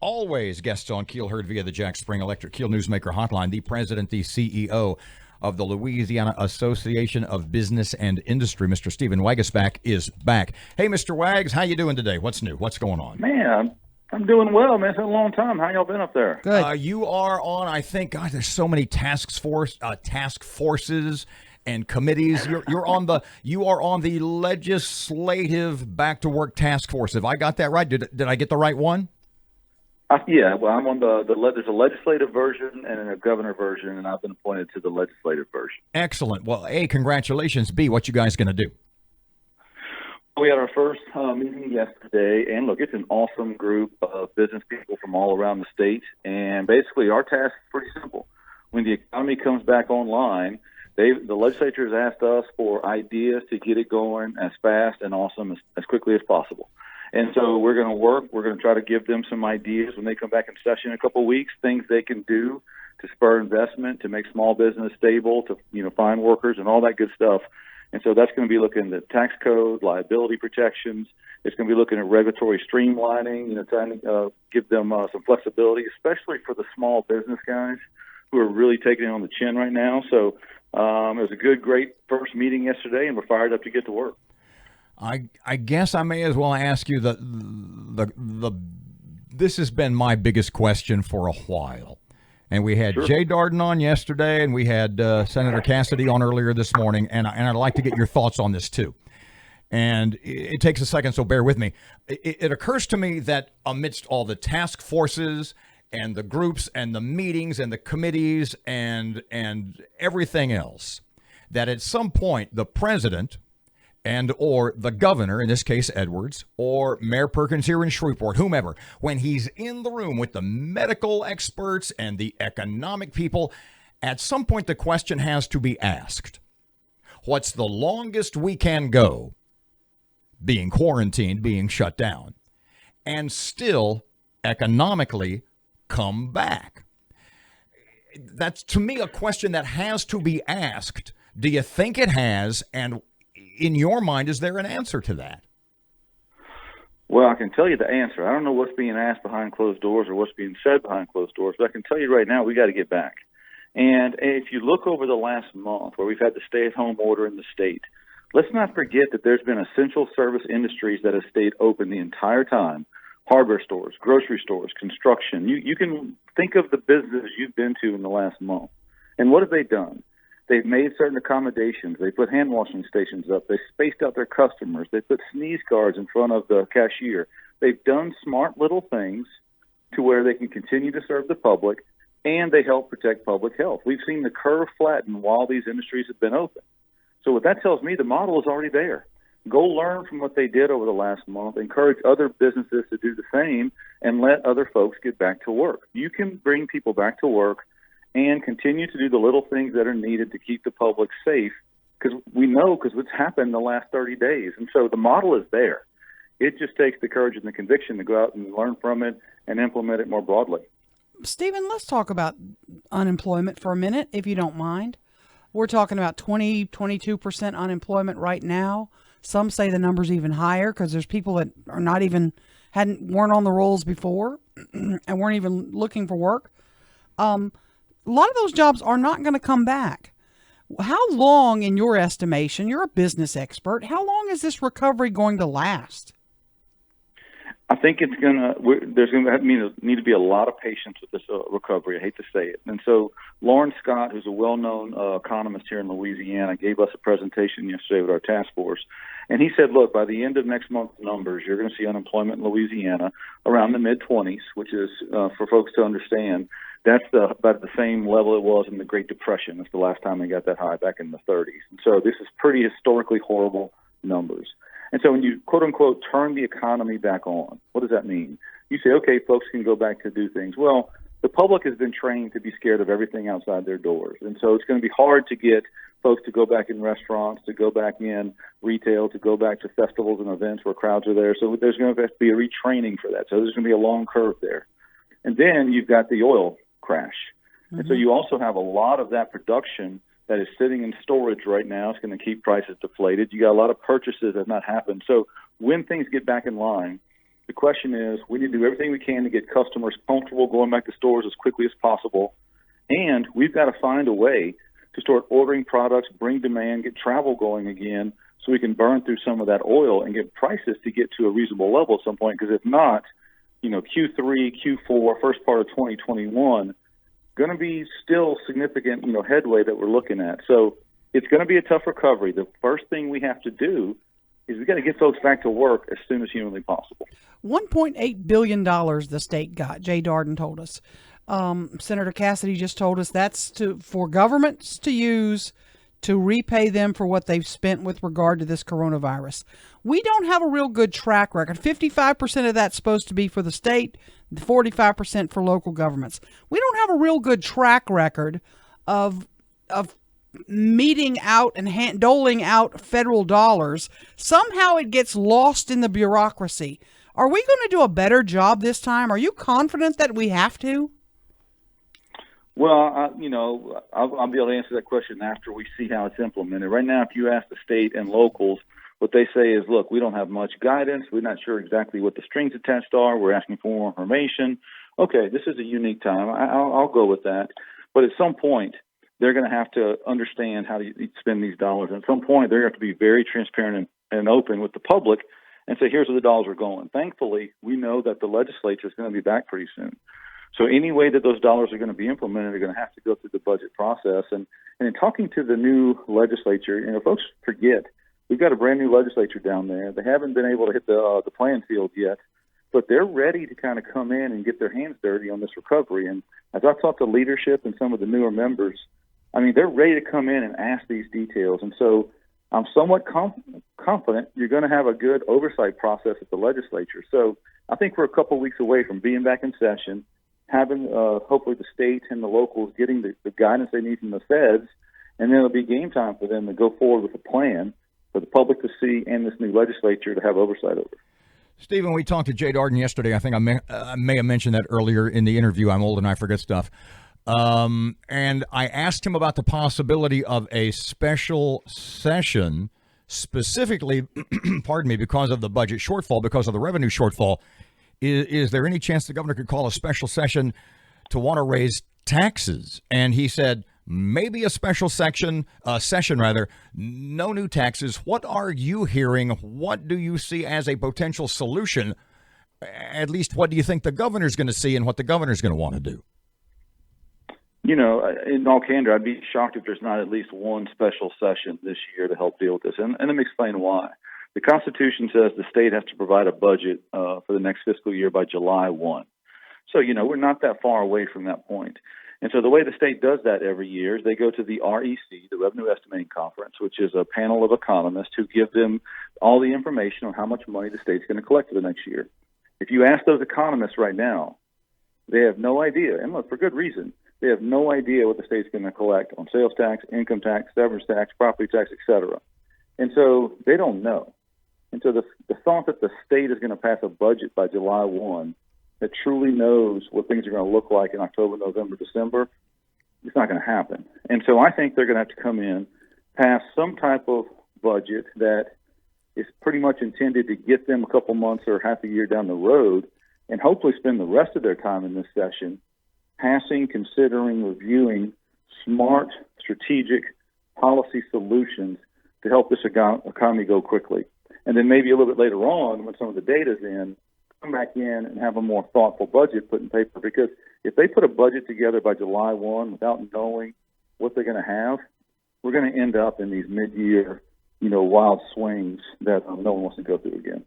Always guests on Keel heard via the Jack Spring Electric Keel Newsmaker Hotline, the president, the CEO of the Louisiana Association of Business and Industry. Mr. Stephen Waguespack is back. Hey, Mr. Wags, how you doing today? What's new? What's going on? Man, I'm doing well, man. It's been a long time. How y'all been up there? Good. You are on, I think, God, there's so many task forces and committees. You are on the legislative back to work task force. Have I got that right? Did I get the right one? Yeah, well, I'm on there's a legislative version and a governor version, and I've been appointed to the legislative version. Excellent. Well, A, congratulations. B, what you guys going to do? We had our first meeting yesterday, and look, it's an awesome group of business people from all around the state, and basically our task is pretty simple. When the economy comes back online, the legislature has asked us for ideas to get it going as fast and awesome as quickly as possible. And so we're going to work. We're going to try to give them some ideas when they come back in session in a couple of weeks, things they can do to spur investment, to make small business stable, to find workers and all that good stuff. And so that's going to be looking at tax code, liability protections. It's going to be looking at regulatory streamlining, trying to give them some flexibility, especially for the small business guys who are really taking it on the chin right now. So it was a great first meeting yesterday, and we're fired up to get to work. I guess I may as well ask you this has been my biggest question for a while. And we had Jay Darden on yesterday, and we had Senator Cassidy on earlier this morning, and I'd like to get your thoughts on this too. And it takes a second, so bear with me. It occurs to me that amidst all the task forces and the groups and the meetings and the committees and everything else, that at some point the president and or the governor, in this case Edwards, or Mayor Perkins here in Shreveport, whomever, when he's in the room with the medical experts and the economic people, at some point the question has to be asked, what's the longest we can go being quarantined, being shut down, and still economically come back? That's, to me, a question that has to be asked. Do you think it has? And in your mind, is there an answer to that? Well, I can tell you the answer. I don't know what's being asked behind closed doors or what's being said behind closed doors, but I can tell you right now we got to get back. And if you look over the last month where we've had the stay-at-home order in the state, let's not forget that there's been essential service industries that have stayed open the entire time. Hardware stores, grocery stores, construction. You can think of the businesses you've been to in the last month. And what have they done? They've made certain accommodations. They put hand washing stations up. They spaced out their customers. They put sneeze guards in front of the cashier. They've done smart little things to where they can continue to serve the public, and they help protect public health. We've seen the curve flatten while these industries have been open. So what that tells me, the model is already there. Go learn from what they did over the last month, encourage other businesses to do the same, and let other folks get back to work. You can bring people back to work and continue to do the little things that are needed to keep the public safe, because what's happened in the last 30 days. And so the model is there. It just takes the courage and the conviction to go out and learn from it and implement it more broadly. Stephen, let's talk about unemployment for a minute, if you don't mind. We're talking about 22% unemployment right now. Some say the number's even higher because there's people that are weren't on the rolls before and weren't even looking for work. A lot of those jobs are not going to come back. How long, in your estimation, you're a business expert, how long is this recovery going to last? I think there's going to need to be a lot of patience with this recovery. I hate to say it. And so Lauren Scott, who's a well-known economist here in Louisiana, gave us a presentation yesterday with our task force. And he said, look, by the end of next month's numbers, you're going to see unemployment in Louisiana around the mid-20s, which is, for folks to understand, that's about the same level it was in the Great Depression. That's the last time they got that high, back in the 30s. And so this is pretty historically horrible numbers. And so when you, quote unquote, turn the economy back on, what does that mean? You say, okay, folks can go back to do things. Well, the public has been trained to be scared of everything outside their doors. And so it's going to be hard to get folks to go back in restaurants, to go back in retail, to go back to festivals and events where crowds are there. So there's going to have to be a retraining for that. So there's going to be a long curve there. And then you've got the oil crash. Mm-hmm. And so you also have a lot of that production that is sitting in storage right now. It's going to keep prices deflated. You got a lot of purchases that have not happened. So when things get back in line, The question is, we need to do everything we can to get customers comfortable going back to stores as quickly as possible. And we've got to find a way to start ordering products, bring demand, get travel going again, so we can burn through some of that oil and get prices to get to a reasonable level at some point. Because if not, Q3, Q4, first part of 2021, going to be still significant, headway that we're looking at. So it's going to be a tough recovery. The first thing we have to do is we got to get folks back to work as soon as humanly possible. $1.8 billion the state got, Jay Darden told us. Senator Cassidy just told us that's for governments to use to repay them for what they've spent with regard to this coronavirus. We don't have a real good track record. 55% of that's supposed to be for the state, 45% for local governments. We don't have a real good track record of meting out and doling out federal dollars. Somehow it gets lost in the bureaucracy. Are we going to do a better job this time? Are you confident that we have to? Well, I'll be able to answer that question after we see how it's implemented. Right now, if you ask the state and locals, what they say is, look, we don't have much guidance. We're not sure exactly what the strings attached are. We're asking for more information. Okay, this is a unique time. I'll go with that. But at some point, they're going to have to understand how to spend these dollars. And at some point, they're going to have to be very transparent and open with the public and say, here's where the dollars are going. Thankfully, we know that the legislature is going to be back pretty soon. So any way that those dollars are going to be implemented are going to have to go through the budget process. And in talking to the new legislature, folks forget, we've got a brand new legislature down there. They haven't been able to hit the playing field yet, but they're ready to kind of come in and get their hands dirty on this recovery. And as I've talked to leadership and some of the newer members, they're ready to come in and ask these details. And so I'm somewhat confident you're going to have a good oversight process at the legislature. So I think we're a couple weeks away from being back in session, having hopefully the state and the locals getting the guidance they need from the feds, and then it'll be game time for them to go forward with a plan for the public to see and this new legislature to have oversight over. Stephen, we talked to Jay Darden yesterday. I think I may have mentioned that earlier in the interview. I'm old and I forget stuff. And I asked him about the possibility of a special session, specifically, pardon me, because of the budget shortfall, because of the revenue shortfall. Is there any chance the governor could call a special session to want to raise taxes? And he said, maybe a special session, no new taxes. What are you hearing? What do you see as a potential solution? At least what do you think the governor's going to see and what the governor's going to want to do? In all candor, I'd be shocked if there's not at least one special session this year to help deal with this. And let me explain why. The Constitution says the state has to provide a budget for the next fiscal year by July 1. So, we're not that far away from that point. And so the way the state does that every year is they go to the REC, the Revenue Estimating Conference, which is a panel of economists who give them all the information on how much money the state's going to collect for the next year. If you ask those economists right now, they have no idea, and look, for good reason, they have no idea what the state's going to collect on sales tax, income tax, severance tax, property tax, et cetera. And so they don't know. And so the thought that the state is going to pass a budget by July 1 that truly knows what things are going to look like in October, November, December, it's not going to happen. And so I think they're going to have to come in, pass some type of budget that is pretty much intended to get them a couple months or half a year down the road, and hopefully spend the rest of their time in this session passing, considering, reviewing smart, strategic policy solutions to help this economy go quickly. And then maybe a little bit later on, when some of the data's in, come back in and have a more thoughtful budget put in paper. Because if they put a budget together by July 1 without knowing what they're going to have, we're going to end up in these mid-year, wild swings that no one wants to go through again.